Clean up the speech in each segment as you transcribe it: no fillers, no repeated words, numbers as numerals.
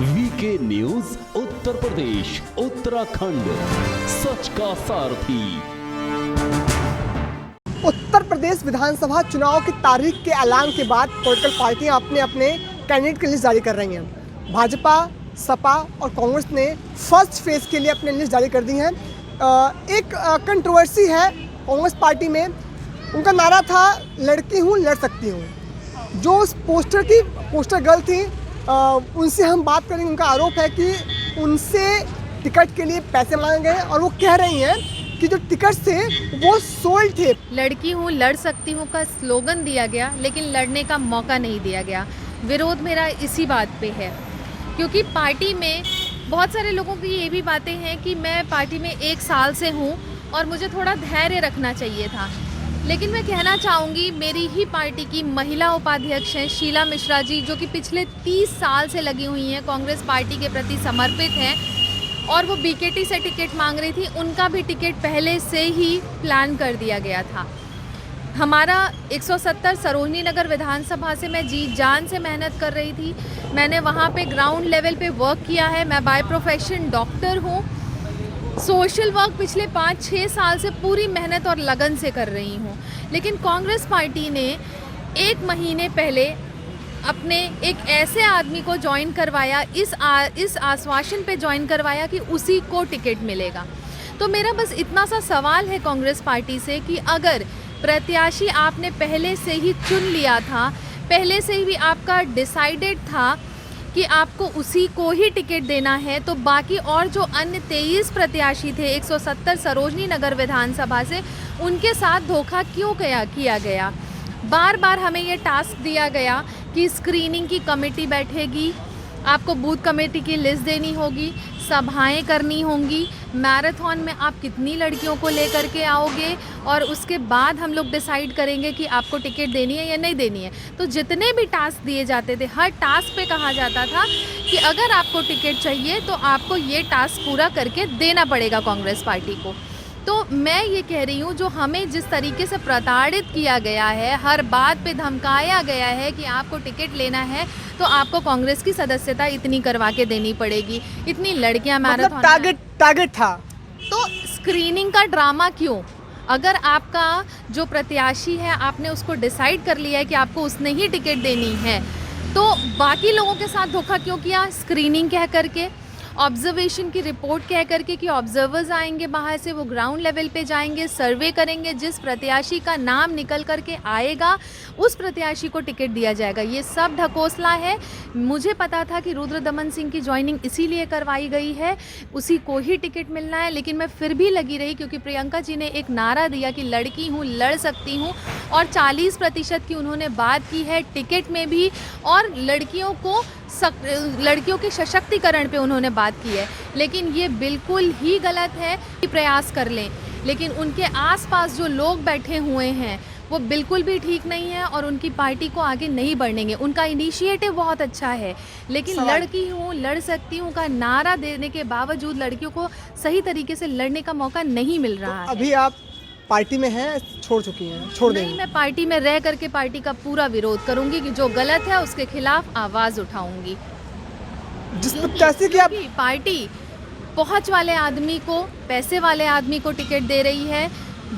VK news Uttar Pradesh Uttarakhand, सच का सारथी। उत्तर प्रदेश विधानसभा चुनाव की तारीख के ऐलान के बाद पॉलिटिकल पार्टियां अपने अपने कैंडिडेट की लिस्ट जारी कर रही हैं। भाजपा, सपा और कांग्रेस ने फर्स्ट फेज के लिए अपनी लिस्ट जारी कर दी है। एक कंट्रोवर्सी है कांग्रेस पार्टी में। उनका नारा था लड़की हूँ लड़ सकती हूँ। जो उस पोस्टर गर्ल थी उनसे हम बात करेंगे। उनका आरोप है कि उनसे टिकट के लिए पैसे मांगे गए और वो कह रही हैं कि जो टिकट थे वो सोल्ड थे। लड़की हूँ लड़ सकती हूँ का स्लोगन दिया गया, लेकिन लड़ने का मौका नहीं दिया गया। विरोध मेरा इसी बात पे है, क्योंकि पार्टी में बहुत सारे लोगों की ये भी बातें हैं कि मैं पार्टी में 1 साल से हूँ और मुझे थोड़ा धैर्य रखना चाहिए था। लेकिन मैं कहना चाहूँगी, मेरी ही पार्टी की महिला उपाध्यक्ष हैं शीला मिश्रा जी, जो कि पिछले 30 साल से लगी हुई हैं, कांग्रेस पार्टी के प्रति समर्पित हैं और वो बीकेटी से टिकट मांग रही थी। उनका भी टिकट पहले से ही प्लान कर दिया गया था। हमारा 170 सरोजनी नगर विधानसभा से मैं जी जान से मेहनत कर रही थी। मैंने वहाँ पे ग्राउंड लेवल पे वर्क किया है। मैं बाय प्रोफेशन डॉक्टर हूँ। सोशल वर्क पिछले 5-6 साल से पूरी मेहनत और लगन से कर रही हूँ। लेकिन कांग्रेस पार्टी ने 1 महीने पहले अपने एक ऐसे आदमी को ज्वाइन करवाया, इस आश्वासन पे ज्वाइन करवाया कि उसी को टिकट मिलेगा। तो मेरा बस इतना सा सवाल है कांग्रेस पार्टी से कि अगर प्रत्याशी आपने पहले से ही चुन लिया था, पहले से ही आपका डिसाइडेड था कि आपको उसी को ही टिकट देना है, तो बाकी और जो अन्य 23 प्रत्याशी थे 170 सरोजनी नगर विधानसभा से, उनके साथ धोखा क्यों किया गया? बार बार हमें ये टास्क दिया गया कि स्क्रीनिंग की कमेटी बैठेगी, आपको बूथ कमेटी की लिस्ट देनी होगी, सभाएं करनी होंगी, मैराथन में आप कितनी लड़कियों को लेकर के आओगे और उसके बाद हम लोग डिसाइड करेंगे कि आपको टिकट देनी है या नहीं देनी है। तो जितने भी टास्क दिए जाते थे, हर टास्क पे कहा जाता था कि अगर आपको टिकट चाहिए तो आपको ये टास्क पूरा करके देना पड़ेगा कांग्रेस पार्टी को। तो मैं ये कह रही हूँ, जो हमें जिस तरीके से प्रताड़ित किया गया है, हर बात पे धमकाया गया है कि आपको टिकट लेना है तो आपको कांग्रेस की सदस्यता इतनी करवा के देनी पड़ेगी, इतनी लड़कियां मैराथन, मतलब टारगेट था। तो स्क्रीनिंग का ड्रामा क्यों? अगर आपका जो प्रत्याशी है आपने उसको डिसाइड कर लिया है कि आपको उसने ही टिकट देनी है, तो बाकी लोगों के साथ धोखा क्यों किया? स्क्रीनिंग कह करके, ऑब्जर्वेशन की रिपोर्ट कह करके कि ऑब्जर्वर्स आएंगे बाहर से, वो ग्राउंड लेवल पे जाएंगे, सर्वे करेंगे, जिस प्रत्याशी का नाम निकल करके आएगा उस प्रत्याशी को टिकट दिया जाएगा। ये सब ढकोसला है। मुझे पता था कि रुद्रदमन सिंह की ज्वाइनिंग इसीलिए करवाई गई है, उसी को ही टिकट मिलना है, लेकिन मैं फिर भी लगी रही क्योंकि प्रियंका जी ने एक नारा दिया कि लड़की हूँ लड़ सकती हूँ, और 40% की उन्होंने बात की है टिकट में भी, और लड़कियों के सशक्तिकरण पे उन्होंने बात की है। लेकिन ये बिल्कुल ही गलत है कि प्रयास कर लें, लेकिन उनके आसपास जो लोग बैठे हुए हैं वो बिल्कुल भी ठीक नहीं है और उनकी पार्टी को आगे नहीं बढ़नेंगे। उनका इनिशिएटिव बहुत अच्छा है, लेकिन लड़की हूँ लड़ सकती हूँ का नारा देने के बावजूद लड़कियों को सही तरीके से लड़ने का मौका नहीं मिल रहा है। अभी आप पार्टी में हैं, छोड़ चुकी हैं? छोड़ देंगी? नहीं, मैं पार्टी में रह करके पार्टी का पूरा विरोध करूंगी कि जो गलत है उसके खिलाफ आवाज़ उठाऊंगी। जिस प्रत्याशी की आप पार्टी पहुंच वाले आदमी को, पैसे वाले आदमी को टिकट दे रही है,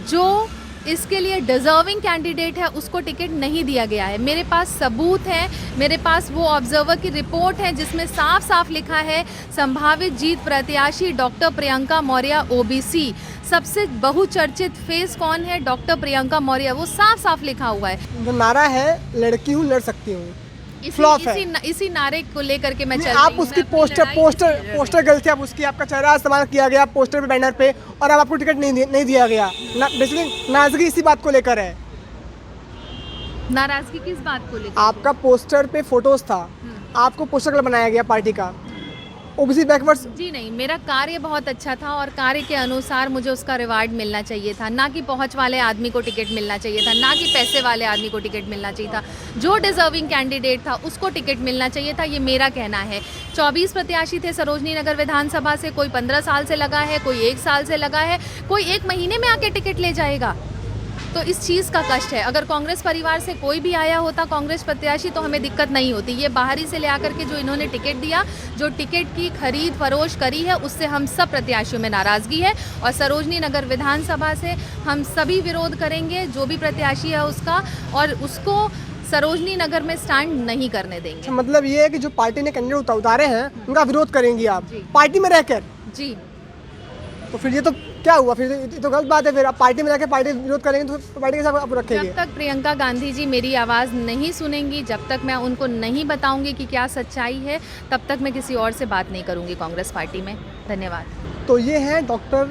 जो इसके लिए डिजर्विंग कैंडिडेट है उसको टिकट नहीं दिया गया है। मेरे पास सबूत है, मेरे पास वो ऑब्जर्वर की रिपोर्ट है जिसमें साफ साफ लिखा है संभावित जीत प्रत्याशी डॉक्टर प्रियंका मौर्य ओबीसी। सबसे बहुचर्चित फेस कौन है? डॉक्टर प्रियंका मौर्य, वो साफ साफ लिखा हुआ है। जो नारा है लड़की हूँ लड़ सकती हूँ, इसी नारे को लेकर के मैं चल रही आप हूँ। उसकी पोस्टर गलती, आप उसकी आपका चेहरा इस्तेमाल किया गया पोस्टर पे, बैनर पे, और अब आपको टिकट नहीं दिया गया। बेसिकली नाराजगी इसी बात को लेकर है। नाराजगी किस बात को लेकर? आपका पोस्टर पे फोटोज था, आपको पोस्टर बनाया गया पार्टी का, ओबीसी बैकवर्ड्स। जी नहीं, मेरा कार्य बहुत अच्छा था और कार्य के अनुसार मुझे उसका रिवार्ड मिलना चाहिए था, ना कि पहुंच वाले आदमी को टिकट मिलना चाहिए था, ना कि पैसे वाले आदमी को टिकट मिलना चाहिए था। जो डिजर्विंग कैंडिडेट था उसको टिकट मिलना चाहिए था, ये मेरा कहना है। 24 प्रत्याशी थे सरोजनी नगर विधानसभा से, कोई 15 साल से लगा है, कोई 1 साल से लगा है, कोई 1 महीने में आके टिकट ले जाएगा। तो इस चीज़ का कष्ट है। अगर कांग्रेस परिवार से कोई भी आया होता कांग्रेस प्रत्याशी तो हमें दिक्कत नहीं होती। ये बाहरी से ले आकर के जो इन्होंने टिकट दिया, जो टिकट की खरीद फरोश करी है, उससे हम सब प्रत्याशियों में नाराज़गी है और सरोजनी नगर विधानसभा से हम सभी विरोध करेंगे जो भी प्रत्याशी है उसका, और उसको सरोजनी नगर में स्टैंड नहीं करने देंगे। मतलब ये है कि जो पार्टी ने कैंडिडेट उतारे हैं उनका विरोध करेंगी आप जी। पार्टी में रहकर? जी। तो फिर ये तो क्या हुआ, फिर ये तो गलत बात है। फिर आप पार्टी में रहकर पार्टी विरोध करेंगे तो पार्टी के साथ आप रखेंगे? जब तक प्रियंका गांधी जी मेरी आवाज़ नहीं सुनेंगी, जब तक मैं उनको नहीं बताऊंगी कि क्या सच्चाई है, तब तक मैं किसी और से बात नहीं करूंगी कांग्रेस पार्टी में। धन्यवाद। तो ये है डॉक्टर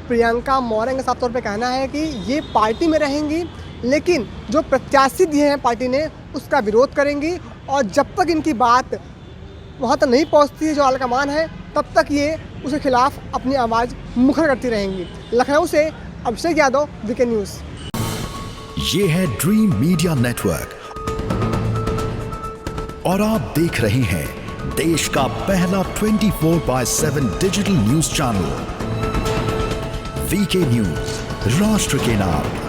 प्रियंका मौर्य का साफ तौर पे कहना है कि ये पार्टी में रहेंगी, लेकिन जो प्रत्याशी दिए हैं पार्टी ने उसका विरोध करेंगी, और जब तक इनकी बात वहाँ तक नहीं पहुँचती है जो आलाकमान है, तब तक ये उसके खिलाफ अपनी आवाज़ मुखर करती रहेंगी। लखनऊ से अभिषेक यादव, वीके न्यूज़। ये है ड्रीम मीडिया नेटवर्क और आप देख रहे हैं देश का पहला 24/7 digital news channel VK news, राष्ट्र के नाम।